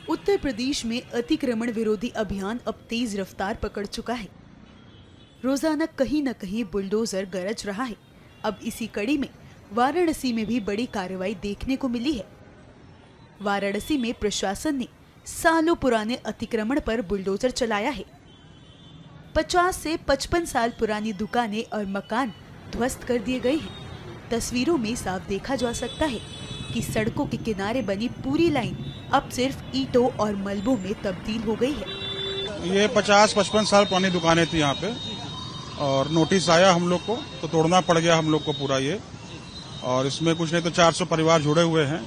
उत्तर प्रदेश में अतिक्रमण विरोधी अभियान अब तेज रफ्तार पकड़ चुका है। रोजाना कहीं न कहीं बुलडोजर गरज रहा है। अब इसी कड़ी में वाराणसी में भी बड़ी कार्रवाई देखने को मिली है। वाराणसी में प्रशासन ने सालों पुराने अतिक्रमण पर बुलडोजर चलाया है। 50 से 55 साल पुरानी दुकानें और मकान ध्वस्त कर दिए गए हैं। तस्वीरों में साफ देखा जा सकता है कि सड़कों के किनारे बनी पूरी लाइन अब सिर्फ ईंटों और मलबों में तब्दील हो गई है। ये 50-55 साल पुरानी दुकानें थी यहाँ पे और नोटिस आया हम लोग को तो तोड़ना पड़ गया हम लोग को पूरा ये। और इसमें कुछ नहीं तो 400 परिवार जुड़े हुए हैं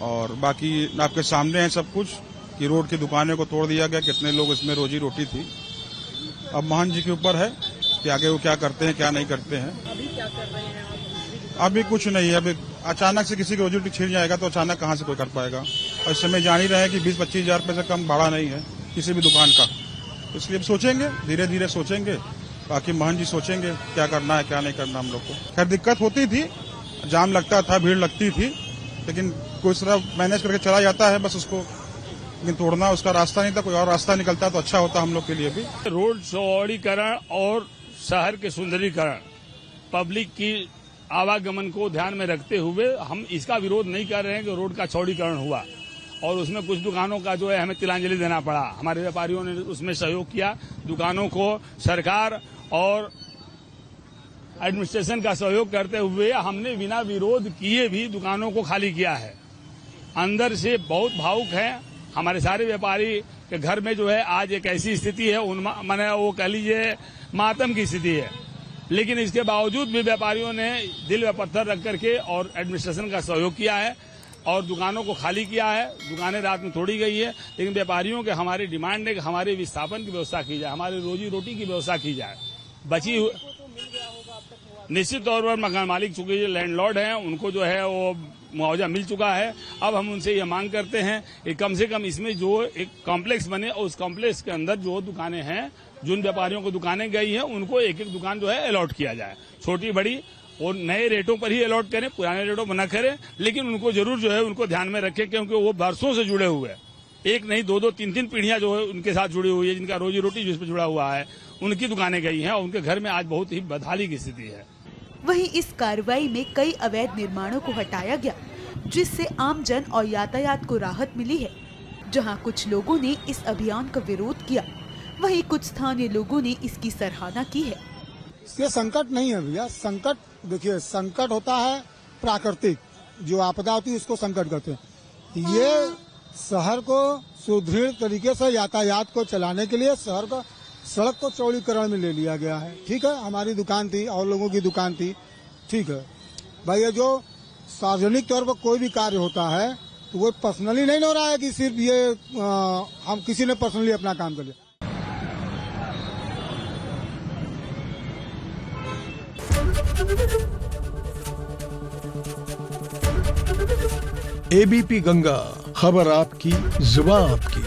और बाकी आपके सामने है सब कुछ कि रोड की दुकानें को तोड़ दिया गया। कितने लोग इसमें रोजी रोटी थी। अब मोहन जी के ऊपर है कि आगे वो क्या करते हैं क्या नहीं करते हैं। अभी क्या कर रहे हैं आप? अभी कुछ नहीं है। अभी अचानक से किसी की रोजी रोटी छिड़ जाएगा तो अचानक कहाँ से कोई कर पाएगा। और इस समय जान ही रहे हैं कि 20-25 हजार रुपये से कम भाड़ा नहीं है किसी भी दुकान का। तो इसलिए सोचेंगे, धीरे धीरे सोचेंगे। बाकी मोहन जी सोचेंगे क्या करना है क्या नहीं करना हम लोग को। खैर दिक्कत होती थी, जाम लगता था, भीड़ लगती थी, लेकिन कोई तरह मैनेज करके चला जाता है बस उसको। लेकिन तोड़ना उसका रास्ता नहीं था, कोई और रास्ता निकलता तो अच्छा होता हम लोग के लिए भी। रोड चौड़ीकरण और शहर के सुंदरीकरण, पब्लिक की आवागमन को ध्यान में रखते हुए हम इसका विरोध नहीं कर रहे हैं कि रोड का चौड़ीकरण हुआ और उसमें कुछ दुकानों का जो है हमें तिलांजलि देना पड़ा। हमारे व्यापारियों ने उसमें सहयोग किया। दुकानों को सरकार और एडमिनिस्ट्रेशन का सहयोग करते हुए हमने बिना विरोध किए भी दुकानों को खाली किया है। अंदर से बहुत भावुक है। हमारे सारे व्यापारी के घर में जो है आज एक ऐसी स्थिति है, माने वो कह लीजिए मातम की स्थिति है। लेकिन इसके बावजूद भी व्यापारियों ने दिल में पत्थर रख करके और एडमिनिस्ट्रेशन का सहयोग किया है और दुकानों को खाली किया है। दुकानें रात में तोड़ी गई है, लेकिन व्यापारियों के हमारी डिमांड है कि हमारे विस्थापन की व्यवस्था की जाए, हमारी रोजी रोटी की व्यवस्था की जाए। बची निश्चित तौर पर मकान मालिक चूंकि लैंडलॉर्ड हैं, उनको जो है वो मुआवजा मिल चुका है। अब हम उनसे ये मांग करते हैं कि कम से कम इसमें जो एक कॉम्प्लेक्स बने और उस कॉम्प्लेक्स के अंदर जो दुकानें हैं, जिन व्यापारियों को दुकानें गई हैं, उनको एक एक दुकान जो है अलॉट किया जाए, छोटी बड़ी, और नए रेटों पर ही अलॉट करें, पुराने रेटों पर न करें। लेकिन उनको जरूर जो है उनको ध्यान में रखें क्योंकि वो बरसों से जुड़े हुए हैं। एक नहीं दो 3 पीढ़ियां जो है उनके साथ जुड़ी हुई है, जिनका रोजी रोटी जिस पर जुड़ा हुआ है, उनकी दुकानें गई हैं और उनके घर में आज बहुत ही बदहाली की स्थिति है। वहीं इस कार्रवाई में कई अवैध निर्माणों को हटाया गया, जिससे आम जन और यातायात को राहत मिली है। जहां कुछ लोगों ने इस अभियान का विरोध किया, वहीं कुछ स्थानीय लोगों ने इसकी सराहना की है। ये संकट नहीं है भैया। संकट देखिए, संकट होता है प्राकृतिक, जो आपदा होती है उसको संकट कहते हैं। ये शहर को सुदृढ़ तरीके से यातायात को चलाने के लिए शहर का सड़क को चौड़ीकरण में ले लिया गया है। ठीक है, हमारी दुकान थी और लोगों की दुकान थी, ठीक है भाई। ये जो सार्वजनिक तौर पर कोई भी कार्य होता है तो वो पर्सनली नहीं हो रहा है कि सिर्फ ये हम किसी ने पर्सनली अपना काम कर लिया। एबीपी गंगा, खबर आपकी, जुबान आपकी।